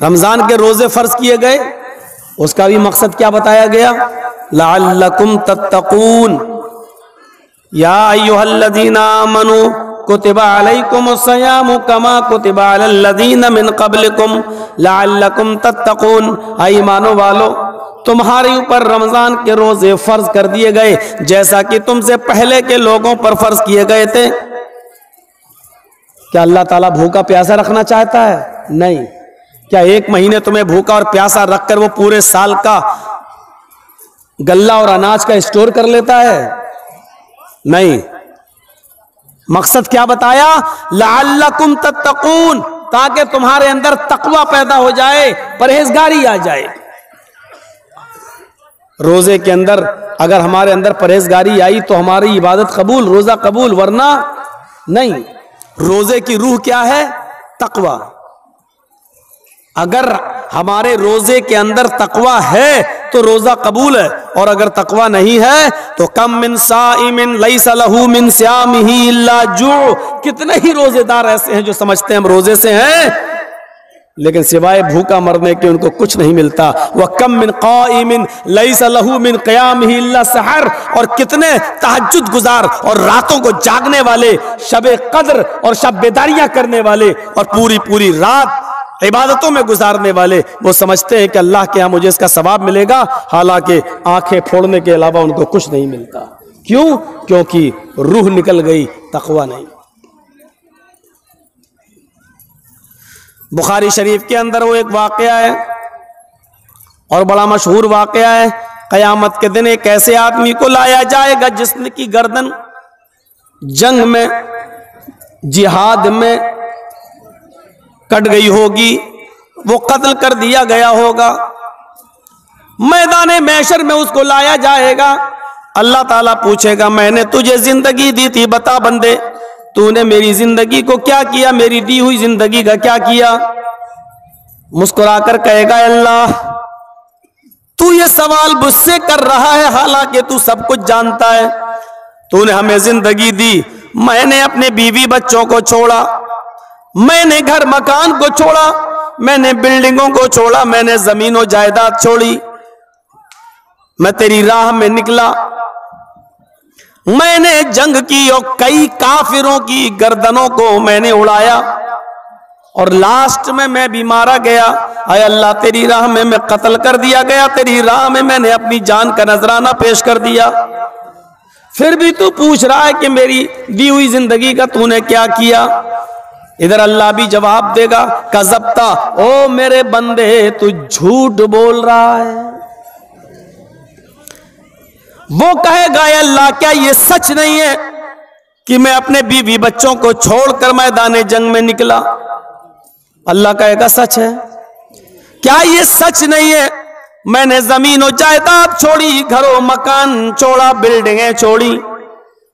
रमजान के रोजे फर्ज किए गए, उसका भी मकसद क्या बताया गया? लअल्लकुम तत्तकून, या अय्युहल्लज़ीना आमनू कुतिबा अलैकुमुस्सियामु कमा कुतिबा अलल्लज़ीना मिन क़ब्लिकुम लअल्लकुम तत्तकून। ऐ ईमान वालो, तुम्हारे ऊपर रमजान के रोजे फर्ज कर दिए गए जैसा कि तुमसे पहले के लोगों पर फर्ज किए गए थे। क्या अल्लाह ताला भूखा प्यासा रखना चाहता है? नहीं। क्या एक महीने तुम्हें भूखा और प्यासा रखकर वो पूरे साल का गल्ला और अनाज का स्टोर कर लेता है? नहीं। मकसद क्या बताया? लअल्लकुम तत्तकून, ताकि तुम्हारे अंदर तकवा पैदा हो जाए, परहेजगारी आ जाए। रोजे के अंदर अगर हमारे अंदर परहेजगारी आई तो हमारी इबादत कबूल, रोजा कबूल, वरना नहीं। रोजे की रूह क्या है? तकवा। अगर हमारे रोजे के अंदर तकवा है तो रोजा कबूल है, और अगर तकवा नहीं है तो कम मिन साइमिन लैसा लहू मिन सियामिही इल्ला जू। कितने ही रोजेदार ऐसे हैं जो समझते हैं हम रोजे से हैं, लेकिन सिवाय भूखा मरने के उनको कुछ नहीं मिलता। वह कम मिन क़ाइमिन लैसा लहू मिन क़ियामिही इल्ला सहर। और कितने तहज्जुद गुजार और रातों को जागने वाले, शबे कद्र और शब बेदारियां करने वाले और पूरी पूरी रात इबादतों में गुजारने वाले, वो समझते हैं कि अल्लाह के यहां मुझे इसका सवाब मिलेगा, हालांकि आंखें फोड़ने के अलावा उनको कुछ नहीं मिलता। क्यों? क्योंकि रूह निकल गई, तकवा नहीं। बुखारी शरीफ के अंदर वो एक वाकया है और बड़ा मशहूर वाकया है। कयामत के दिन एक ऐसे आदमी को लाया जाएगा जिसकी गर्दन जंग में, जिहाद में कट गई होगी, वो कत्ल कर दिया गया होगा। मैदाने महशर में उसको लाया जाएगा। अल्लाह ताला पूछेगा, मैंने तुझे जिंदगी दी थी, बता बंदे तूने मेरी जिंदगी को क्या किया, मेरी दी हुई जिंदगी का क्या किया? मुस्कुराकर कहेगा, अल्लाह तू ये सवाल मुझसे कर रहा है, हालांकि तू सब कुछ जानता है। तूने हमें जिंदगी दी, मैंने अपने बीवी बच्चों को छोड़ा, मैंने घर मकान को छोड़ा, मैंने बिल्डिंगों को छोड़ा, मैंने जमीनों जायदाद छोड़ी, मैं तेरी राह में निकला, मैंने जंग की और कई काफिरों की गर्दनों को मैंने उड़ाया, और लास्ट में मैं भी मारा गया। आय अल्लाह तेरी राह में मैं कत्ल कर दिया गया, तेरी राह में मैंने अपनी जान का नजराना पेश कर दिया। फिर भी तू पूछ रहा है कि मेरी दी हुई जिंदगी का तूने क्या किया? इधर अल्लाह भी जवाब देगा, कज़ब्ता, ओ मेरे बंदे तू झूठ बोल रहा है। वो कहेगा, अल्लाह क्या ये सच नहीं है कि मैं अपने बीवी बच्चों को छोड़कर मैदान जंग में निकला? अल्लाह कहेगा, सच है। क्या ये सच नहीं है मैंने जमीन और जायदाद छोड़ी, घरों मकान छोड़ा, बिल्डिंगें छोड़ी?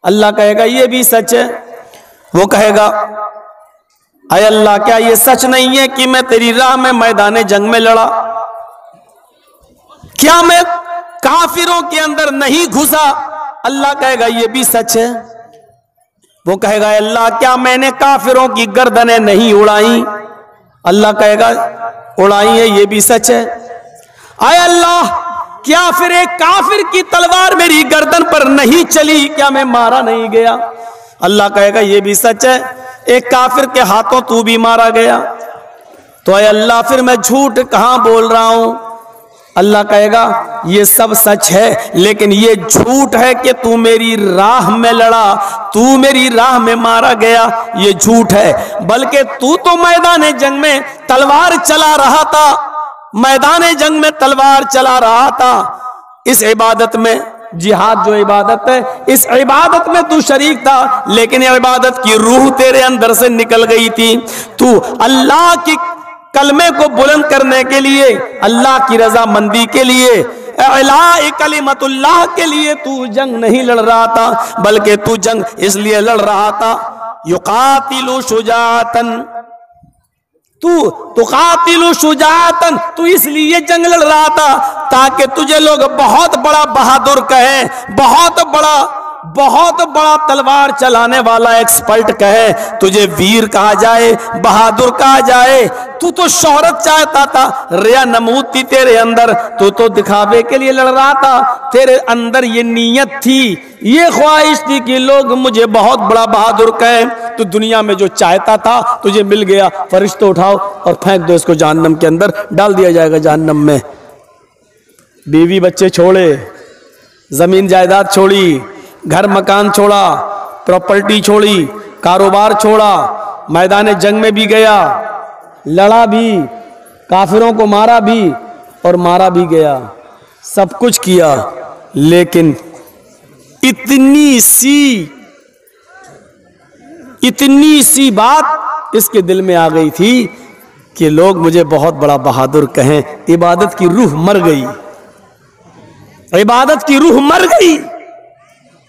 अल्लाह कहेगा, ये भी सच है। वो कहेगा, अय अल्लाह क्या ये सच नहीं है कि मैं तेरी राह में मैदान जंग में लड़ा? क्या मैं काफिरों के अंदर नहीं घुसा? अल्लाह कहेगा, ये भी सच है। वो कहेगा, अल्लाह क्या मैंने काफिरों की गर्दनें नहीं उड़ाई? अल्लाह कहेगा, उड़ाई है, ये भी सच है। अय अल्लाह क्या फिर एक काफिर की तलवार मेरी गर्दन पर नहीं चली? क्या मैं मारा नहीं गया? अल्लाह कहेगा, ये भी सच है। एक काफिर के हाथों तू भी मारा गया। तो अय अल्लाह फिर मैं झूठ कहां बोल रहा हूं? अल्लाह कहेगा, ये सब सच है, लेकिन ये झूठ है कि तू मेरी राह में लड़ा, तू मेरी राह में मारा गया, ये झूठ है। बल्कि तू तो मैदान जंग में तलवार चला रहा था, मैदान जंग में तलवार चला रहा था। इस इबादत में, जिहाद जो इबादत है, इस इबादत में तू शरीक था, लेकिन ये इबादत की रूह तेरे अंदर से निकल गई थी। तू अल्लाह की कलमे को बुलंद करने के लिए, अल्लाह की रजामंदी के लिए, इलाही कलिमतुल्लाह के लिए तू जंग नहीं लड़ रहा था, बल्कि तू जंग इसलिए लड़ रहा था, युकातिलु शुजाअतन, तू तुकातिलु शुजाअतन, तू इसलिए जंग लड़ रहा था ताकि तुझे लोग बहुत बड़ा बहादुर कहें, बहुत बड़ा बहुत बड़ा तलवार चलाने वाला एक्सपर्ट कहे, तुझे वीर कहा जाए, बहादुर कहा जाए, तू तो शोहरत चाहता था, रिया नमूद थी तेरे अंदर, तू तो दिखावे के लिए लड़ रहा था, तेरे अंदर ये नीयत थी, ये ख्वाहिश थी कि लोग मुझे बहुत बड़ा बहादुर कहें। तो दुनिया में जो चाहता था तुझे मिल गया, फरिश्ते उठाओ और फेंक दो इसको जहन्नम के अंदर, डाल दिया जाएगा जहन्नम में। बीवी बच्चे छोड़े, जमीन जायदाद छोड़ी, घर मकान छोड़ा, प्रॉपर्टी छोड़ी, कारोबार छोड़ा, मैदान जंग में भी गया, लड़ा भी, काफिरों को मारा भी और मारा भी गया, सब कुछ किया, लेकिन इतनी सी बात इसके दिल में आ गई थी कि लोग मुझे बहुत बड़ा बहादुर कहें। इबादत की रूह मर गई, इबादत की रूह मर गई।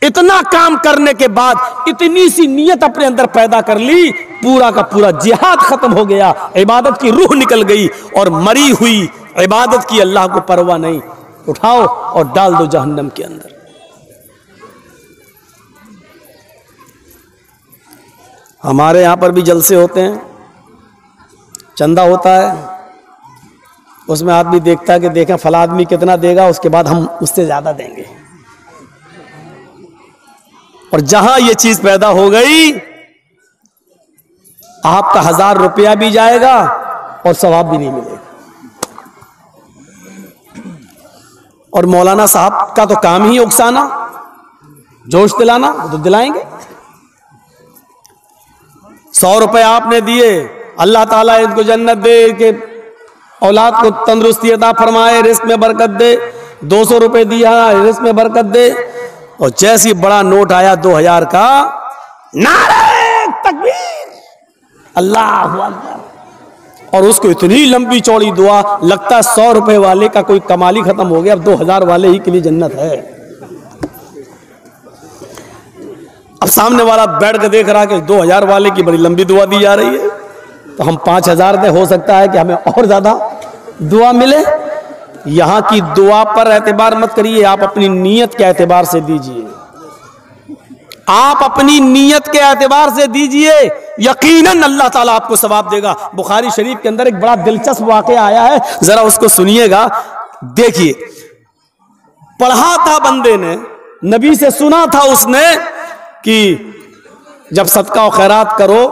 इतना काम करने के बाद इतनी सी नियत अपने अंदर पैदा कर ली, पूरा का पूरा जिहाद खत्म हो गया, इबादत की रूह निकल गई और मरी हुई इबादत की अल्लाह को परवाह नहीं। उठाओ और डाल दो जहन्नम के अंदर। हमारे यहां पर भी जलसे होते हैं, चंदा होता है, उसमें आदमी देखता है कि देखें फला आदमी कितना देगा, उसके बाद हम उससे ज्यादा देंगे। और जहां ये चीज पैदा हो गई, आपका 1000 रुपया भी जाएगा और सवाब भी नहीं मिलेगा। और मौलाना साहब का तो काम ही उकसाना, जोश दिलाना, तो दिलाएंगे। 100 रुपए आपने दिए, अल्लाह ताला इनको जन्नत दे, के औलाद को तंदुरुस्ती अता फरमाए, रिस्क में बरकत दे। 200 रुपए दिया, रिस्क में बरकत दे। और जैसी बड़ा नोट आया 2000 का, नारे तकबीर, अल्लाहु अकबर, और उसको इतनी लंबी चौड़ी दुआ, लगता है 100 रुपए वाले का कोई कमाल ही खत्म हो गया, अब 2000 वाले ही के लिए जन्नत है। अब सामने वाला बैठ के देख रहा कि 2000 वाले की बड़ी लंबी दुआ दी जा रही है, तो हम 5000 दे, हो सकता है कि हमें और ज्यादा दुआ मिले। यहां की दुआ पर एतबार मत करिए, आप अपनी नीयत के एतबार से दीजिए, आप अपनी नीयत के एतबार से दीजिए, यकीनन अल्लाह ताला आपको सवाब देगा। बुखारी शरीफ के अंदर एक बड़ा दिलचस्प वाकया आया है, जरा उसको सुनिएगा। देखिए, पढ़ा था बंदे ने, नबी से सुना था उसने कि जब सदका और खैरात करो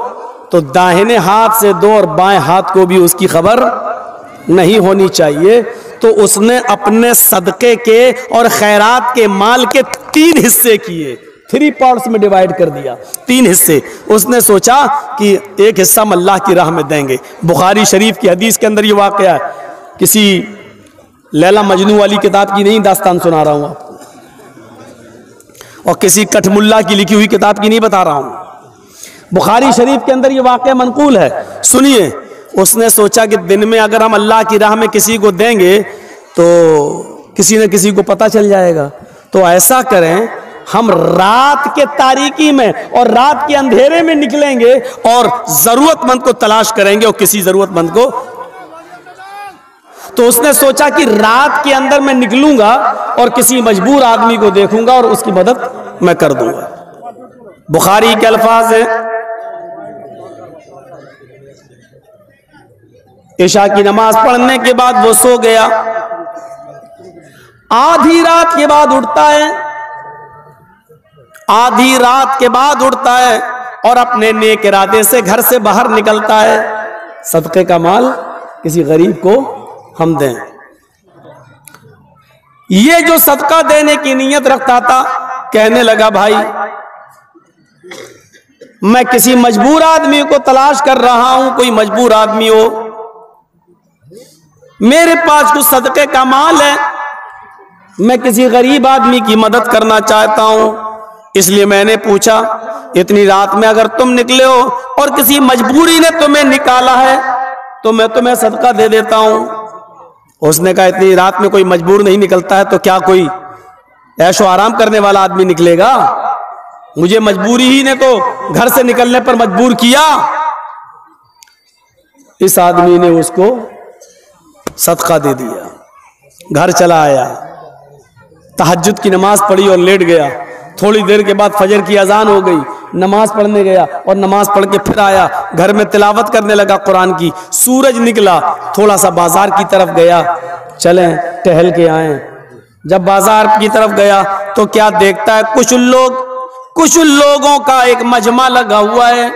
तो दाहिने हाथ से दो और बाएं हाथ को भी उसकी खबर नहीं होनी चाहिए। तो उसने अपने सदके के और खैरात के माल के 3 हिस्से किए, 3 पार्ट्स में डिवाइड कर दिया, 3 हिस्से। उसने सोचा कि एक हिस्सा हम अल्लाह की राह में देंगे। बुखारी शरीफ की हदीस के अंदर ये वाकया है, किसी लैला मजनू वाली किताब की नहीं दास्तान सुना रहा हूं आपको, और किसी कठमुल्ला की लिखी हुई किताब की नहीं बता रहा हूं। बुखारी शरीफ के अंदर ये वाकया मनकूल है, सुनिए। उसने सोचा कि दिन में अगर हम अल्लाह की राह में किसी को देंगे तो किसी न किसी को पता चल जाएगा, तो ऐसा करें हम रात के तारीकी में और रात के अंधेरे में निकलेंगे और जरूरतमंद को तलाश करेंगे, और किसी जरूरतमंद को। तो उसने सोचा कि रात के अंदर मैं निकलूंगा और किसी मजबूर आदमी को देखूंगा और उसकी मदद मैं कर दूंगा। बुखारी के अल्फाज है, इशा की नमाज पढ़ने के बाद वो सो गया। आधी रात के बाद उठता है, आधी रात के बाद उठता है और अपने नेक इरादे से घर से बाहर निकलता है, सदके का माल किसी गरीब को हम दें। ये जो सदका देने की नीयत रखता था, कहने लगा भाई मैं किसी मजबूर आदमी को तलाश कर रहा हूं, कोई मजबूर आदमी हो, मेरे पास कुछ सदके का माल है, मैं किसी गरीब आदमी की मदद करना चाहता हूं, इसलिए मैंने पूछा इतनी रात में अगर तुम निकले हो और किसी मजबूरी ने तुम्हें निकाला है तो मैं तुम्हें सदका दे देता हूं। उसने कहा इतनी रात में कोई मजबूर नहीं निकलता है, तो क्या कोई ऐशो आराम करने वाला आदमी निकलेगा? मुझे मजबूरी ही ने तो घर से निकलने पर मजबूर किया। इस आदमी ने उसको सदका दे दिया, घर चला आया, तहज्जुद की नमाज पढ़ी और लेट गया। थोड़ी देर के बाद फजर की अजान हो गई, नमाज पढ़ने गया और नमाज पढ़ के फिर आया, घर में तिलावत करने लगा कुरान की। सूरज निकला, थोड़ा सा बाजार की तरफ गया, चलें टहल के आए। जब बाजार की तरफ गया तो क्या देखता है, कुछ लोगों का एक मजमा लगा हुआ है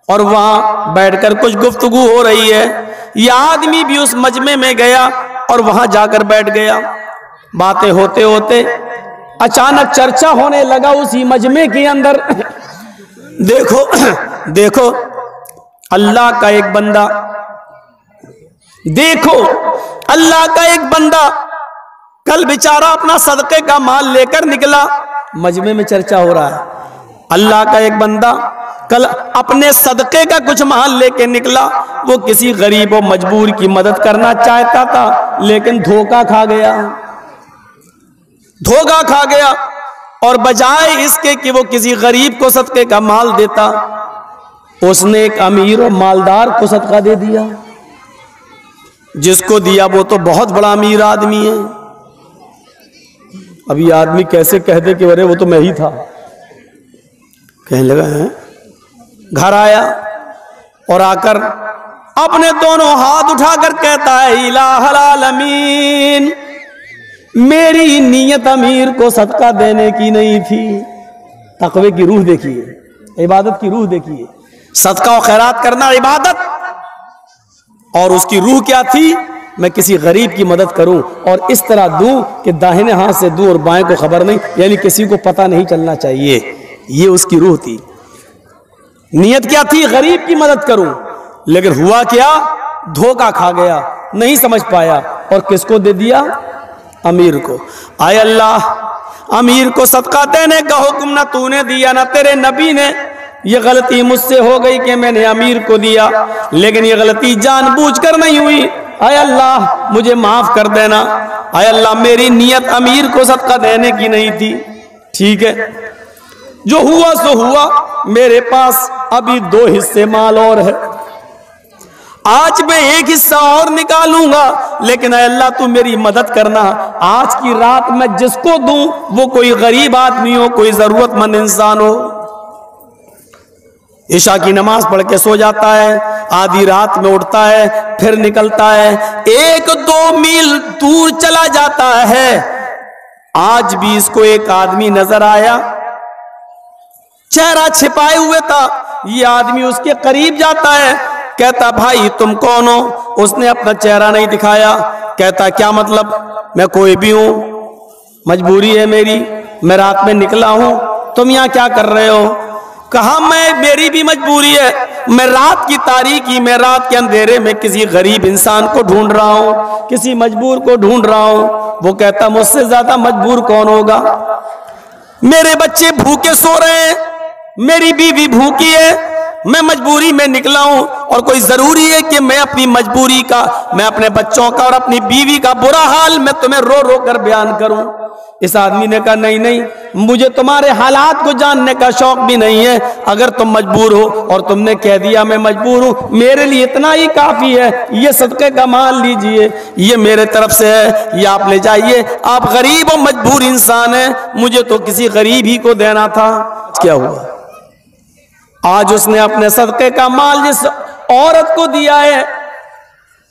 और वहां बैठकर कुछ गुफ्तगू हो रही है। यह आदमी भी उस मजमे में गया और वहां जाकर बैठ गया। बातें होते होते अचानक चर्चा होने लगा उसी मजमे के अंदर। देखो अल्लाह का एक बंदा, देखो अल्लाह का एक बंदा कल बेचारा अपना सदके का माल लेकर निकला। मजमे में चर्चा हो रहा है, अल्लाह का एक बंदा कल अपने सदके का कुछ माल लेकर निकला। वो किसी गरीब और मजबूर की मदद करना चाहता था, लेकिन धोखा खा गया और बजाय इसके कि वो किसी गरीब को सदके का माल देता, उसने एक अमीर और मालदार को सदका दे दिया। जिसको दिया वो तो बहुत बड़ा अमीर आदमी है। अभी आदमी कैसे कह दे कि अरे वो तो मैं ही था, कहने लगा है। घर आया और आकर अपने दोनों हाथ उठाकर कहता है, इलाहल आलमीन, मेरी नीयत अमीर को सदका देने की नहीं थी। तकवे की रूह देखिए, इबादत की रूह देखिए। सदका और खैरात करना इबादत, और उसकी रूह क्या थी, मैं किसी गरीब की मदद करूं और इस तरह दूं कि दाहिने हाथ से दूं और बाएं को खबर नहीं, यानी किसी को पता नहीं चलना चाहिए। ये उसकी रूह थी। नियत क्या थी, गरीब की मदद करूं, लेकिन हुआ क्या, धोखा खा गया, नहीं समझ पाया और किसको दे दिया, अमीर को। आय अल्लाह, अमीर को सदका देने का हुक्म ना तूने दिया ना तेरे नबी ने। ये गलती मुझसे हो गई कि मैंने अमीर को दिया, लेकिन ये गलती जानबूझकर नहीं हुई। आय अल्लाह मुझे माफ कर देना। आय अल्लाह मेरी नियत अमीर को सदका देने की नहीं थी। ठीक है, जो हुआ सो हुआ। मेरे पास अभी 2 हिस्से माल और है, आज मैं एक हिस्सा और निकालूंगा, लेकिन अल्लाह तू मेरी मदद करना। आज की रात मैं जिसको दूं वो कोई गरीब आदमी हो, कोई जरूरतमंद इंसान हो। ईशा की नमाज पढ़ के सो जाता है, आधी रात में उठता है, फिर निकलता है, 1-2 मील दूर चला जाता है। आज भी इसको एक आदमी नजर आया, चेहरा छिपाए हुए था। ये आदमी उसके करीब जाता है, कहता भाई तुम कौन हो? उसने अपना चेहरा नहीं दिखाया। कहता क्या मतलब, मैं कोई भी हूं, मजबूरी है मेरी, मैं रात में निकला हूं, तुम यहां क्या कर रहे हो? कहा मेरी भी मजबूरी है, मैं रात की तारीकी में, रात के अंधेरे में किसी गरीब इंसान को ढूंढ रहा हूं, किसी मजबूर को ढूंढ रहा हूं। वो कहता मुझसे ज्यादा मजबूर कौन होगा? मेरे बच्चे भूखे सो रहे हैं, मेरी बीवी भूखी है, मैं मजबूरी में निकला हूं और कोई जरूरी है कि मैं अपनी मजबूरी का, मैं अपने बच्चों का और अपनी बीवी का बुरा हाल मैं तुम्हें रो रो कर बयान करूं? इस आदमी ने कहा नहीं, मुझे तुम्हारे हालात को जानने का शौक भी नहीं है। अगर तुम मजबूर हो और तुमने कह दिया मैं मजबूर हूं, मेरे लिए इतना ही काफी है। ये सदके का माल लीजिए, ये मेरे तरफ से है, ये आप ले जाइए। आप गरीब और मजबूर इंसान हैं, मुझे तो किसी गरीब ही को देना था। क्या हुआ, आज उसने अपने सदके का माल जिस औरत को दिया है,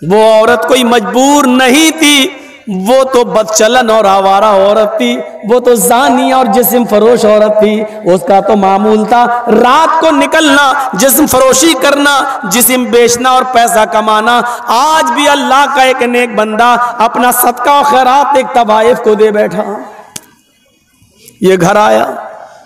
वो औरत कोई मजबूर नहीं थी, वो तो बदचलन और आवारा औरत थी, वो तो जानी और जिस्म फरोश औरत थी। उसका तो मामूल था रात को निकलना, जिस्म फरोशी करना, जिस्म बेचना और पैसा कमाना। आज भी अल्लाह का एक नेक बंदा अपना सदका और खैरात एक तवाइफ को दे बैठा। ये घर आया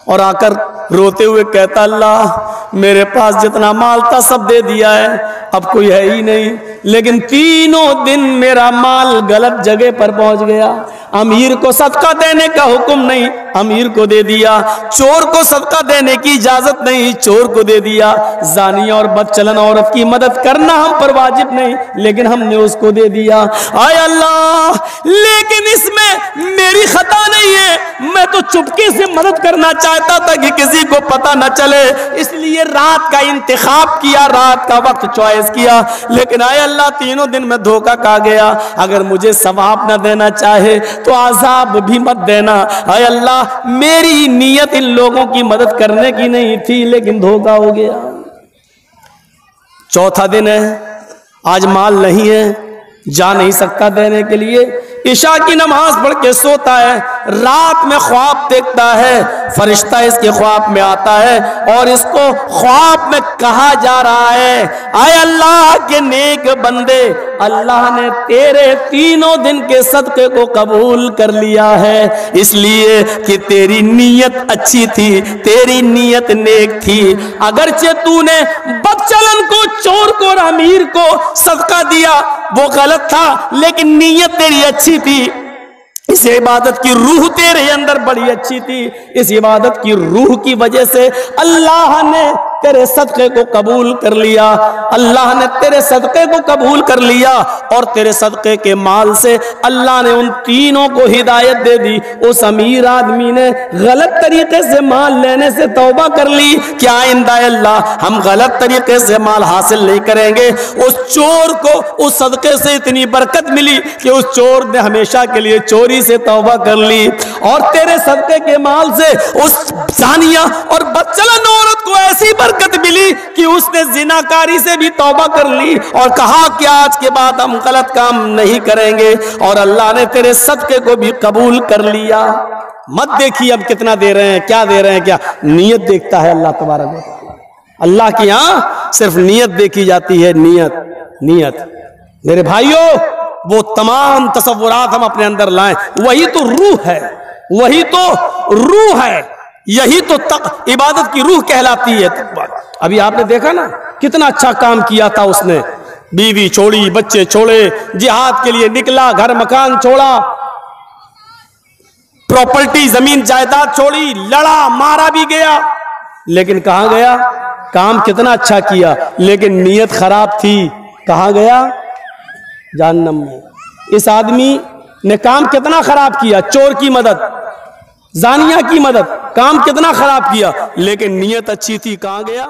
और आकर रोते हुए कहता अल्लाह मेरे पास जितना माल था सब दे दिया है, अब कोई है ही नहीं। लेकिन 3 दिन मेरा माल गलत जगह पर पहुंच गया। अमीर को सदका देने का हुक्म नहीं, अमीर को दे दिया। चोर को सदका देने की इजाजत नहीं, चोर को दे दिया। जानी और बदचलन औरत की मदद करना हम पर वाजिब नहीं, लेकिन हमने उसको दे दिया। आय अल्लाह, लेकिन इसमें मेरी खता नहीं है, मैं तो चुपके से मदद करना चाहता चाहता था कि किसी को पता न चले, इसलिए रात का इंतखाब किया, रात का वक्त चॉइस किया। लेकिन आए अल्लाह, तीनों दिन में धोखा खा गया। अगर मुझे सवाब न देना चाहे तो आजाब भी मत देना। आए अल्लाह, मेरी नीयत इन लोगों की मदद करने की नहीं थी, लेकिन धोखा हो गया। चौथा दिन है, आज माल नहीं है, जा नहीं सकता देने के लिए। इशा की नमाज पढ़ के सोता है, रात में ख्वाब देखता है, फरिश्ता इसके ख्वाब में आता है और इसको ख्वाब में कहा जा रहा है, आए अल्लाह के नेक बंदे, अल्लाह ने तेरे तीनों दिन के सदके को कबूल कर लिया है, इसलिए कि तेरी नीयत अच्छी थी, तेरी नीयत नेक थी। अगरचे तूने बदचलन को, चोर को और अमीर को सदका दिया, वो गलत था, लेकिन नीयत तेरी अच्छी थी। इस इबादत की रूह तेरे अंदर बड़ी अच्छी थी। इस इबादत की रूह की वजह से अल्लाह ने तेरे सदक़े को कबूल कर लिया। अल्लाह ने तेरे सदक़े को कबूल कर लिया और तेरे सदक़े के माल से अल्लाह ने उन तीनों को हिदायत दे दी। उस अमीर आदमी ने गलत तरीके से माल लेने से तौबा कर ली कि आइंदा अल्लाह हम गलत तरीके से माल हासिल नहीं करेंगे। उस चोर को उस सदक़े से इतनी बरकत मिली कि उस चोर ने हमेशा के लिए चोरी से तौबा कर ली। और तेरे सदक़े के माल से उस ज़ानिया और बदचलन औरत को ऐसी बरकत मिली कि उसने जिनाकारी से भी तौबा कर ली और कहा कि आज के बाद हम गलत काम नहीं करेंगे, और अल्लाह ने तेरे सदक़े को भी कबूल कर लिया। मत देखिए अब कितना दे रहे हैं, क्या दे रहे हैं, क्या नीयत देखता है अल्लाह तबारक व तआला। अल्लाह की यहां सिर्फ नीयत देखी जाती है, नीयत नीयत। मेरे भाइयों, वो तमाम तसव्वुरात हम अपने अंदर लाएं, वही तो रूह है, वही तो रूह है, यही तो तक इबादत की रूह कहलाती है। अभी आपने देखा ना कितना अच्छा काम किया था उसने, बीवी छोड़ी, बच्चे छोड़े, जिहाद के लिए निकला, घर मकान छोड़ा, प्रॉपर्टी जमीन जायदाद छोड़ी, लड़ा, मारा भी गया, लेकिन कहां गया? काम कितना अच्छा किया, लेकिन नीयत खराब थी, कहां गया? जहन्नम में। इस आदमी ने काम कितना खराब किया, चोर की मदद, जानिया की मदद, काम कितना खराब किया, लेकिन नीयत अच्छी थी, कहां गया?